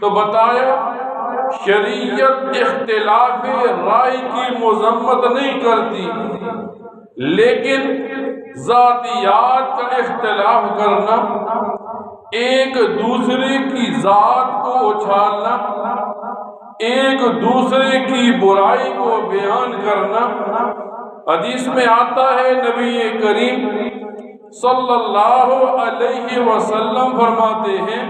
تو بتایا شریعت اختلاف رائے کی مذمت نہیں کرتی، لیکن ذاتیات کا اختلاف کرنا، ایک دوسرے کی ذات کو اچھالنا، ایک دوسرے کی برائی کو بیان کرنا۔ حدیث میں آتا ہے نبی کریم صلی اللہ علیہ وسلم فرماتے ہیں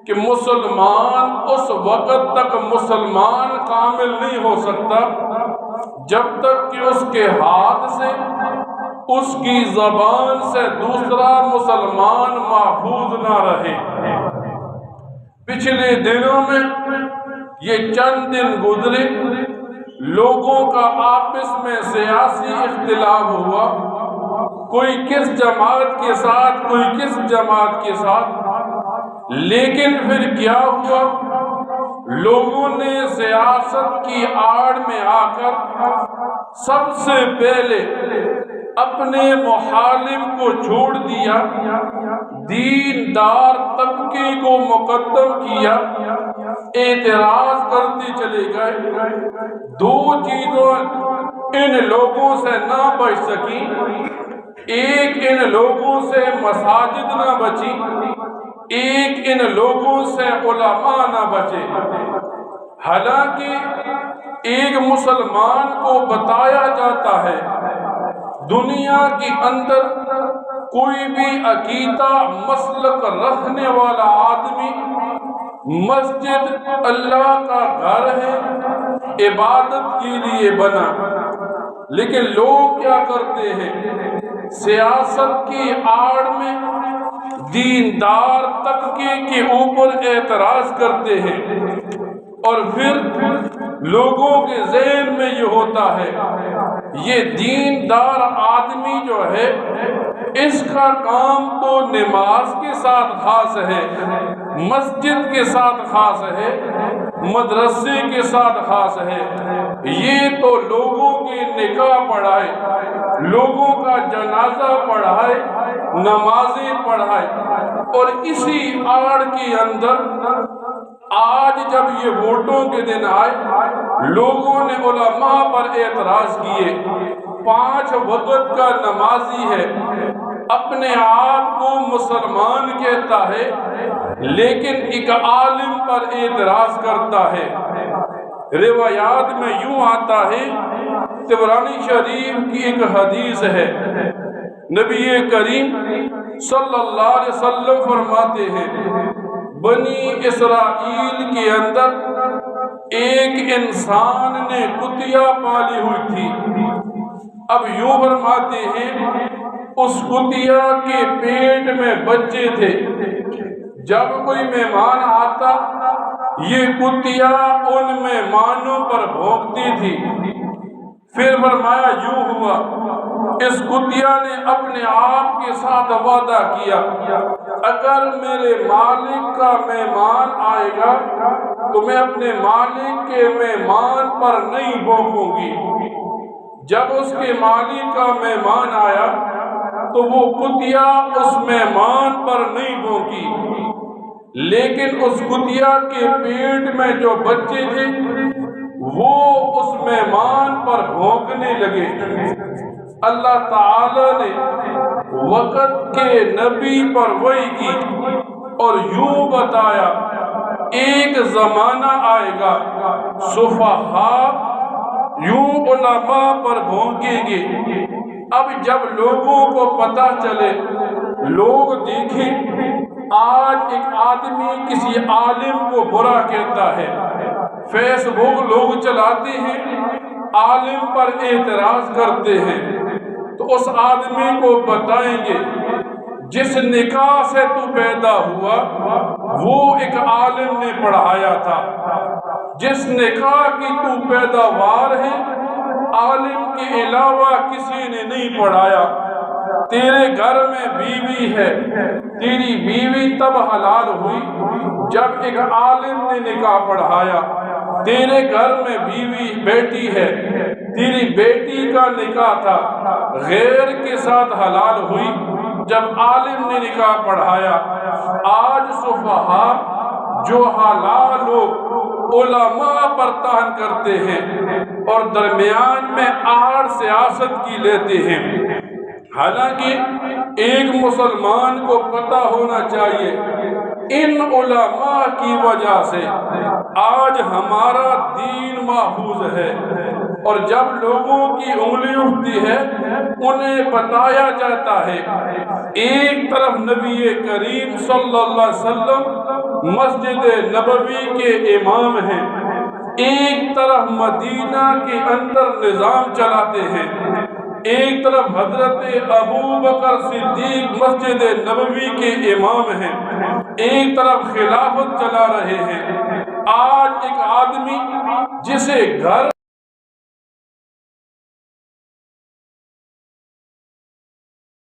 کہ مسلمان اس وقت تک مسلمان کامل نہیں ہو سکتا جب تک کہ اس کے ہاتھ سے، اس کی زبان سے دوسرا مسلمان محفوظ نہ رہے۔ پچھلے دنوں میں یہ چند دن گزرے، لوگوں کا آپس میں سیاسی اختلاف ہوا، کوئی کس جماعت کے ساتھ، کوئی کس جماعت کے ساتھ، لیکن پھر کیا ہوا؟ لوگوں نے سیاست کی آڑ میں آ کر سب سے پہلے اپنے مخالف کو چھوڑ دیا، دیندار طبقے کو مقدم کیا، اعتراض کرتے چلے گئے۔ دو چیزوں ان لوگوں سے نہ بچ سکی، ایک ان لوگوں سے مساجد نہ بچی، ایک ان لوگوں سے علماء نہ بچے۔ حالانکہ ایک مسلمان کو بتایا جاتا ہے دنیا کے اندر کوئی بھی عقیدہ مسلک رکھنے والا آدمی، مسجد اللہ کا گھر ہے، عبادت کے لیے بنا، لیکن لوگ کیا کرتے ہیں؟ سیاست کی آڑ میں دیندار طبقے کے اوپر اعتراض کرتے ہیں، اور پھر لوگوں کے ذہن میں یہ ہوتا ہے یہ دیندار آدمی جو ہے اس کا کام تو نماز کے ساتھ خاص ہے، مسجد کے ساتھ خاص ہے، مدرسے کے ساتھ خاص ہے، یہ تو لوگوں کے نکاح پڑھائے، لوگوں کا جنازہ پڑھائے، نمازیں پڑھائے۔ اور اسی آڑ کے اندر آج جب یہ ووٹوں کے دن آئے، لوگوں نے علماء پر اعتراض کیے۔ 5 وقت کا نمازی ہے، اپنے آپ کو مسلمان کہتا ہے، لیکن ایک عالم پر اعتراض کرتا ہے۔ روایات میں یوں آتا ہے، طبرانی شریف کی ایک حدیث ہے، نبی کریم صلی اللہ علیہ وسلم فرماتے ہیں بنی اسرائیل کے اندر ایک انسان نے کتیا پالی ہوئی تھی۔ اب یوں فرماتے ہیں اس کتیا کے پیٹ میں بچے تھے، جب کوئی مہمان آتا یہ کتیا ان مہمانوں پر بھونکتی تھی۔ پھر فرمایا یوں ہوا، اس کتیا نے اپنے آپ کے ساتھ وعدہ کیا اگر میرے مالک کا مہمان آئے گا تو میں اپنے مالک کے مہمان پر نہیں بھونکوں گی۔ جب اس کے مالک کا مہمان آیا تو وہ کتیا اس مہمان پر نہیں بھونکی، لیکن اس کتیا کے پیٹ میں جو بچے تھے وہ اس مہمان پر بھونکنے لگے۔ اللہ تعالی نے وقت کے نبی پر وحی کی اور یوں بتایا ایک زمانہ آئے گا سفہاء یوں علماء پر بھونکیں گے۔ اب جب لوگوں کو پتہ چلے، لوگ دیکھیں آج ایک آدمی کسی عالم کو برا کہتا ہے، فیس بک لوگ چلاتے ہیں، عالم پر اعتراض کرتے ہیں، تو اس آدمی کو بتائیں گے جس نکاح سے تو پیدا ہوا وہ ایک عالم نے پڑھایا تھا، جس نکاح کی تو پیداوار ہے عالم کے علاوہ کسی نے نہیں پڑھایا۔ تیرے گھر میں بیوی ہے، تیری بیوی تب حلال ہوئی جب ایک عالم نے نکاح پڑھایا۔ تیرے گھر میں بیوی بیٹی ہے، تیری بیٹی کا نکاح تھا، غیر کے ساتھ حلال ہوئی جب عالم نے نکاح پڑھایا۔ آج سفہاء جو حلال لوگ علماء پر طعن کرتے ہیں اور درمیان میں آڑ سیاست کی لیتے ہیں۔ حالانکہ ایک مسلمان کو پتہ ہونا چاہیے ان علماء کی وجہ سے آج ہمارا دین محفوظ ہے، اور جب لوگوں کی انگلی اٹھتی ہے انہیں بتایا جاتا ہے ایک طرف نبی کریم صلی اللہ علیہ وسلم مسجد نبوی کے امام ہیں، ایک طرف مدینہ کے اندر نظام چلاتے ہیں، ایک طرف حضرت ابو بکر صدیق مسجد نبوی کے امام ہیں، ایک طرف خلافت چلا رہے ہیں۔ آج ایک آدمی جسے گھر